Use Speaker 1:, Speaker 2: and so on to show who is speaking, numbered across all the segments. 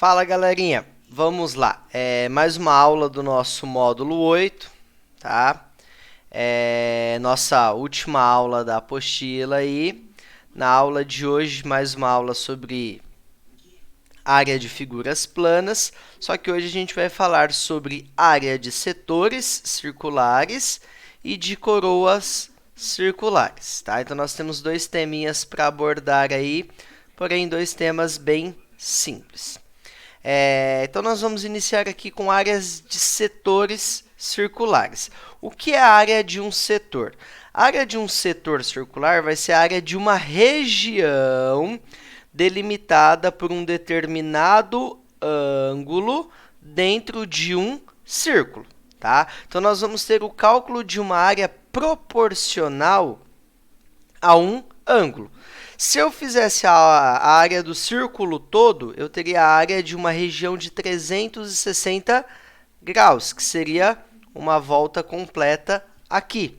Speaker 1: Fala, galerinha, vamos lá, mais uma aula do nosso módulo 8, tá? Nossa última aula da apostila aí. Na aula de hoje, mais uma aula sobre área de figuras planas, só que hoje a gente vai falar sobre área de setores circulares e de coroas circulares, tá? Então, nós temos dois teminhas para abordar aí, porém, dois temas bem simples. Então, nós vamos iniciar aqui com áreas de setores circulares. O que é a área de um setor? A área de um setor circular vai ser a área de uma região delimitada por um determinado ângulo dentro de um círculo, tá? Então, nós vamos ter o cálculo de uma área proporcional a um ângulo. Se eu fizesse a área do círculo todo, eu teria a área de uma região de 360 graus, que seria uma volta completa aqui.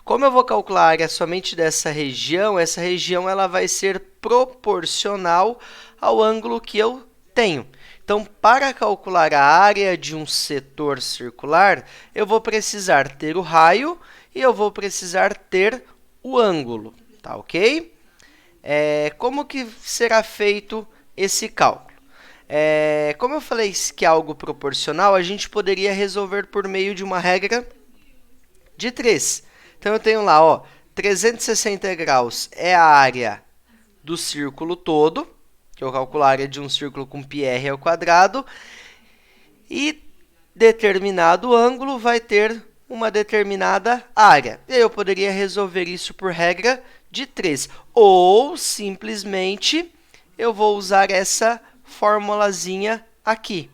Speaker 1: Como eu vou calcular a área somente dessa região, essa região ela vai ser proporcional ao ângulo que eu tenho. Então, para calcular a área de um setor circular, eu vou precisar ter o raio e eu vou precisar ter o ângulo, tá ok? Como que será feito esse cálculo? Como eu falei que é algo proporcional, a gente poderia resolver por meio de uma regra de 3. Então, eu tenho lá, ó, 360 graus é a área do círculo todo, que eu calculo a área de um círculo com πr ao quadrado, e determinado ângulo vai ter uma determinada área. E eu poderia resolver isso por regra de 3. Ou, simplesmente, eu vou usar essa formulazinha aqui,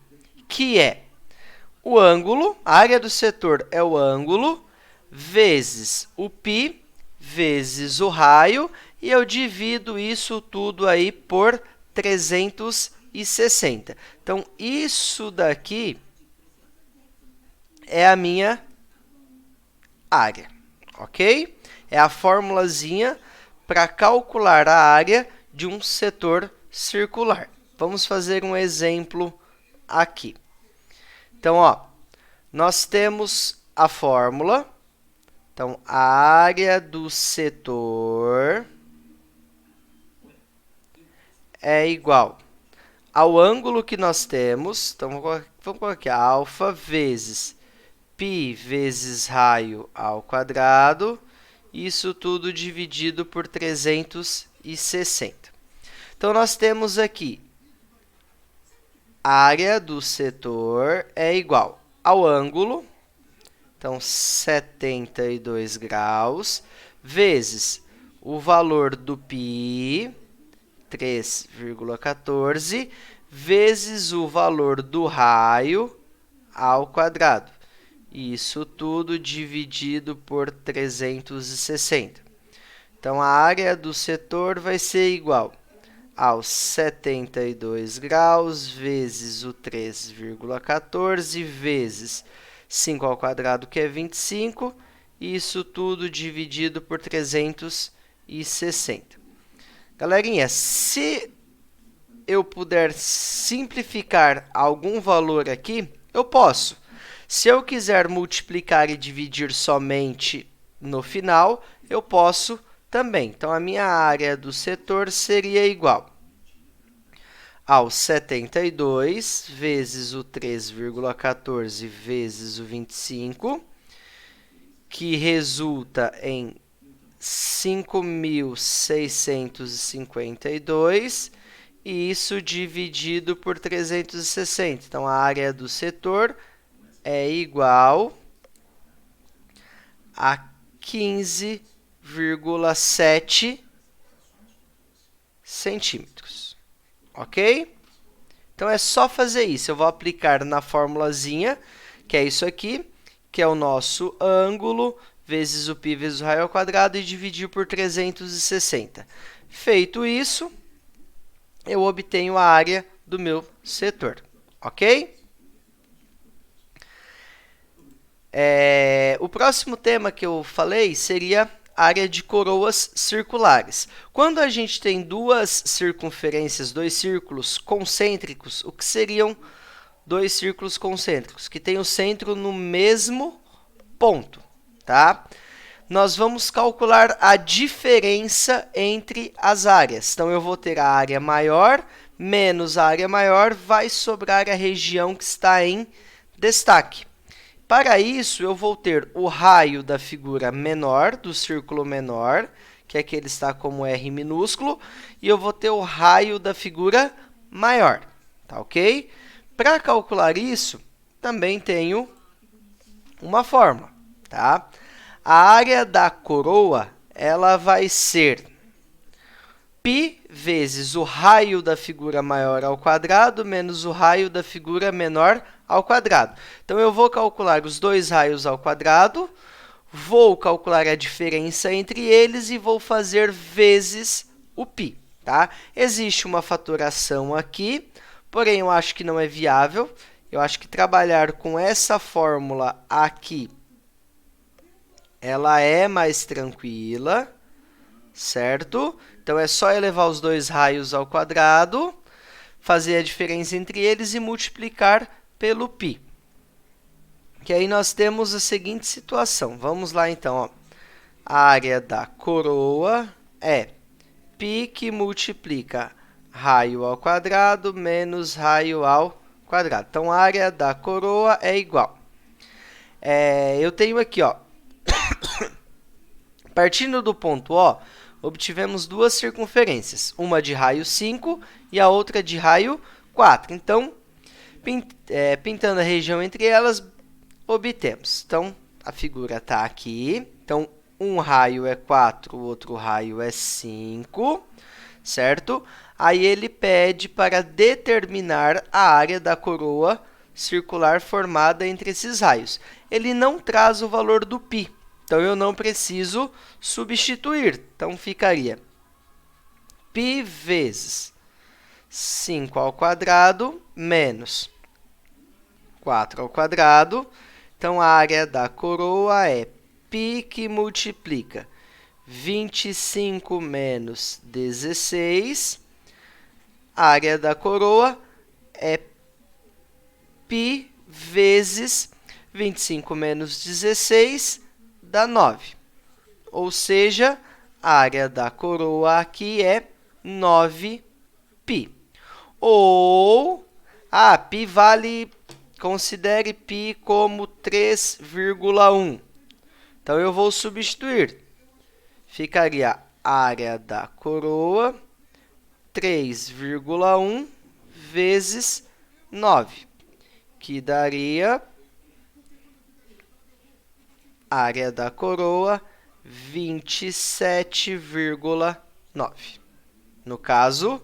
Speaker 1: que é o ângulo, a área do setor é o ângulo, vezes o π, vezes o raio, e eu divido isso tudo aí por 360. Então, isso daqui é a minha área, ok? É a formulazinha para calcular a área de um setor circular. Vamos fazer um exemplo aqui. Então, ó, nós temos a fórmula. Então, a área do setor é igual ao ângulo que nós temos. Então, vamos colocar aqui, alfa vezes π vezes raio ao quadrado, isso tudo dividido por 360. Então, nós temos aqui, a área do setor é igual ao ângulo, então, 72 graus, vezes o valor do π, 3,14, vezes o valor do raio ao quadrado. Isso tudo dividido por 360. Então, a área do setor vai ser igual aos 72 graus vezes o 3,14 vezes 5 ao quadrado, que é 25. Isso tudo dividido por 360. Galerinha, se eu puder simplificar algum valor aqui, eu posso. Se eu quiser multiplicar e dividir somente no final, eu posso também. Então, a minha área do setor seria igual aos 72 vezes o 3,14 vezes o 25, que resulta em 5.652, e isso dividido por 360. Então, a área do setor é igual a 15,7 centímetros, ok? Então, é só fazer isso. Eu vou aplicar na formulazinha, que é isso aqui, que é o nosso ângulo, vezes o π vezes o raio ao quadrado, e dividir por 360. Feito isso, eu obtenho a área do meu setor, ok? O próximo tema que eu falei seria área de coroas circulares. Quando a gente tem duas circunferências, dois círculos concêntricos, o que seriam dois círculos concêntricos? Que tem o centro no mesmo ponto, tá? Nós vamos calcular a diferença entre as áreas. Então, eu vou ter a área maior menos a área maior, vai sobrar a região que está em destaque. Para isso, eu vou ter o raio da figura menor, do círculo menor, que aqui ele está como R minúsculo, e eu vou ter o raio da figura maior, tá ok? Para calcular isso, também tenho uma fórmula, tá? A área da coroa, ela vai ser π vezes o raio da figura maior ao quadrado menos o raio da figura menor ao quadrado. Então, eu vou calcular os dois raios ao quadrado, vou calcular a diferença entre eles e vou fazer vezes o π. Tá? Existe uma fatoração aqui, porém, eu acho que não é viável. Eu acho que trabalhar com essa fórmula aqui, ela é mais tranquila, certo? Então, é só elevar os dois raios ao quadrado, fazer a diferença entre eles e multiplicar pelo π. Que aí nós temos a seguinte situação. Vamos lá, então. Ó. A área da coroa é π que multiplica raio ao quadrado menos raio ao quadrado. Então, a área da coroa é igual. Eu tenho aqui, ó, partindo do ponto O, obtivemos duas circunferências, uma de raio 5 e a outra de raio 4. Então, pintando a região entre elas, obtemos. Então, a figura está aqui. Então, um raio é 4, o outro raio é 5, certo? Aí, ele pede para determinar a área da coroa circular formada entre esses raios. Ele não traz o valor do π. Então, eu não preciso substituir. Então, ficaria π vezes 5 ao quadrado menos 4 ao quadrado. Então, a área da coroa é π que multiplica 25 menos 16. A área da coroa é π vezes 25 menos 16, dá 9. Ou seja, a área da coroa aqui é 9π. Ou, π vale, considere π como 3,1. Então, eu vou substituir. Ficaria a área da coroa 3,1 vezes 9, que daria área da coroa 27,9. No caso,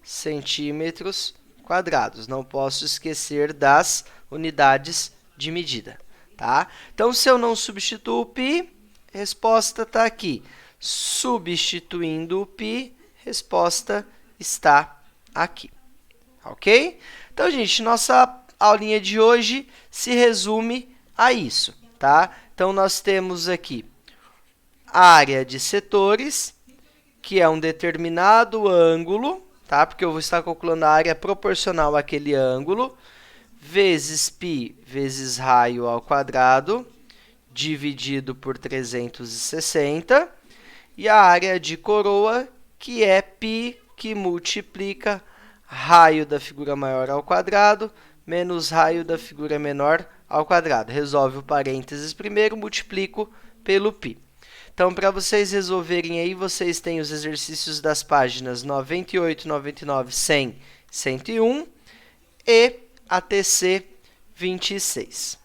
Speaker 1: centímetros quadrados. Não posso esquecer das unidades de medida. Tá? Então, se eu não substituo o π, resposta está aqui. Substituindo o π, resposta está aqui. Ok? Então, gente, nossa aulinha de hoje se resume a isso. Tá? Então, nós temos aqui a área de setores, que é um determinado ângulo, tá? Porque eu vou estar calculando a área proporcional àquele ângulo, vezes π vezes raio ao quadrado, dividido por 360, e a área de coroa, que é π que multiplica raio da figura maior ao quadrado, menos raio da figura menor ao quadrado. Resolve o parênteses primeiro, multiplico pelo π. Então, para vocês resolverem aí, vocês têm os exercícios das páginas 98, 99, 100, 101 e a TC 26.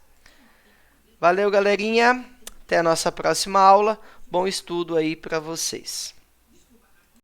Speaker 1: Valeu, galerinha! Até a nossa próxima aula. Bom estudo aí para vocês.